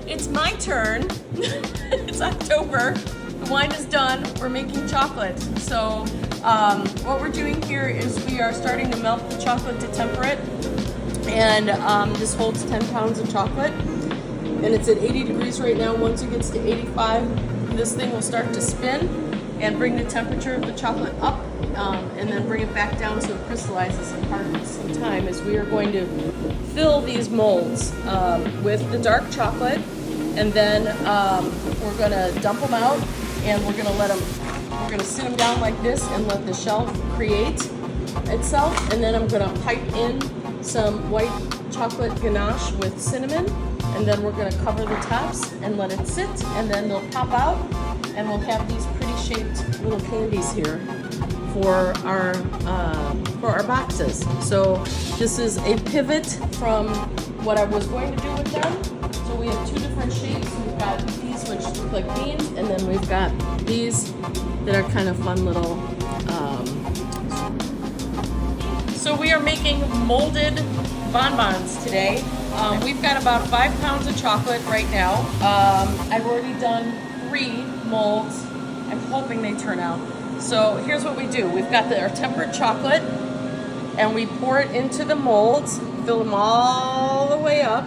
It's my turn. It's October. The wine is done. We're making chocolate. So what we're doing here is we are starting to melt the chocolate to temper it. And this holds 10 pounds of chocolate. And it's at 80 degrees right now. Once it gets to 85, this thing will start to spin and bring the temperature of the chocolate up, and then bring it back down so it crystallizes and hardens some time, as we are going to fill these molds with the dark chocolate, and then we're gonna dump them out, and we're gonna sit them down like this and let the shelf create itself, and then I'm gonna pipe in some white chocolate ganache with cinnamon, and then we're gonna cover the tops and let it sit, and then they'll pop out, and we'll have these pretty shaped little candies here for our boxes. So this is a pivot from what I was going to do with them. So we have two different shapes. We've got these which look like beans, and then we've got these that are kind of fun little. So we are making molded bonbons today. We've got about 5 pounds of chocolate right now. I've already done 3 molds. I'm hoping they turn out. So here's what we do. We've got our tempered chocolate, and we pour it into the molds, fill them all the way up.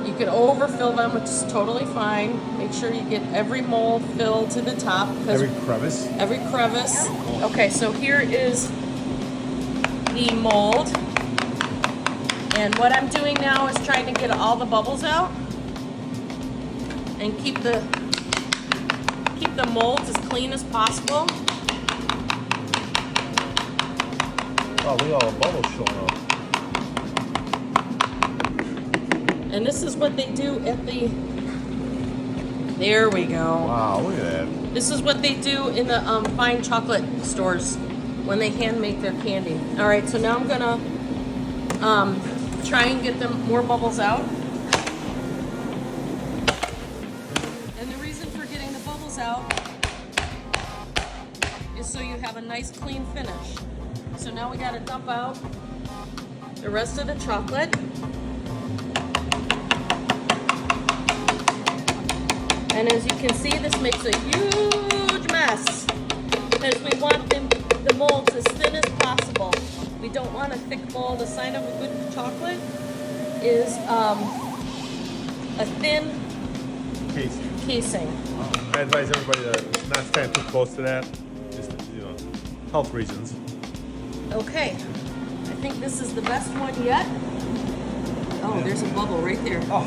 You can overfill them, which is totally fine. Make sure you get every mold filled to the top. Every crevice? Every crevice. Okay, so here is the mold. And what I'm doing now is trying to get all the bubbles out and keep the molds as clean as possible. Oh, look at all the bubbles showing up. And this is what they do at the, there we go. Wow, look at that. This is what they do in the fine chocolate stores when they hand make their candy. All right, so now I'm gonna try and get them more bubbles out. And the reason for getting the bubbles out is so you have a nice clean finish. So now we gotta dump out the rest of the chocolate. And as you can see, this makes a huge mess because we want the molds as thin as possible. We don't want a thick mold. The sign of a good chocolate is a thin casing. I advise everybody to not stand too close to that, just health reasons. Okay, I think this is the best one yet. Oh, there's a bubble right there. Oh.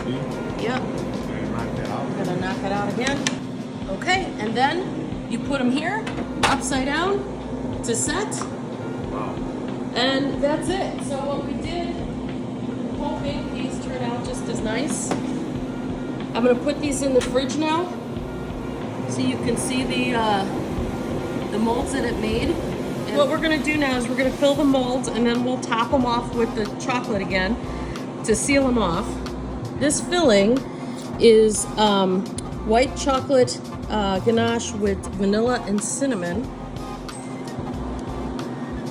See? Yep. Knock that out. I'm gonna knock it out again. Okay, and then you put them here, upside down, to set. Wow. And that's it. So what we did, hoping these turn out just as nice. I'm gonna put these in the fridge now, so you can see the molds that it made. And what we're gonna do now is we're gonna fill the molds, and then we'll top them off with the chocolate again to seal them off. This filling is white chocolate ganache with vanilla and cinnamon.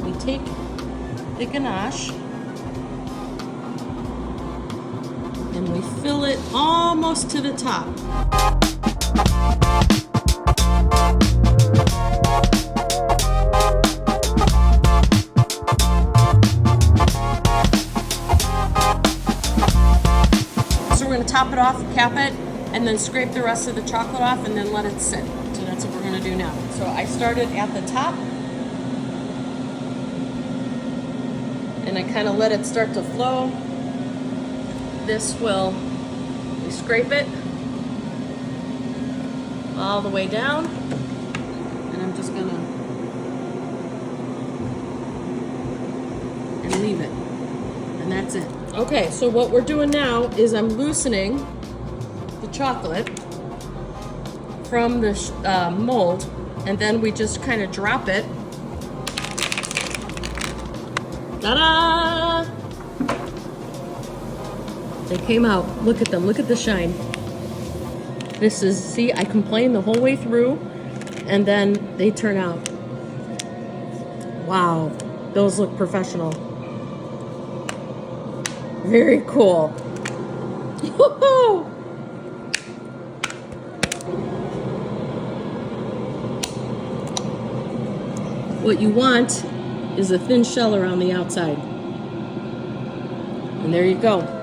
We take the ganache and we fill it almost to the top. So we're going to top it off, cap it, and then scrape the rest of the chocolate off and then let it sit. So that's what we're going to do now. So I started at the top, and I kind of let it start to flow. This will, we scrape it all the way down, and I'm just going to and leave it, and that's it. Okay, so what we're doing now is I'm loosening the chocolate from the mold, and then we just kind of drop it. Ta-da! They came out. Look at them. Look at the shine. This is, see, I complained the whole way through, and then they turn out. Wow. Those look professional. Very cool. What you want is a thin shell around the outside. And there you go.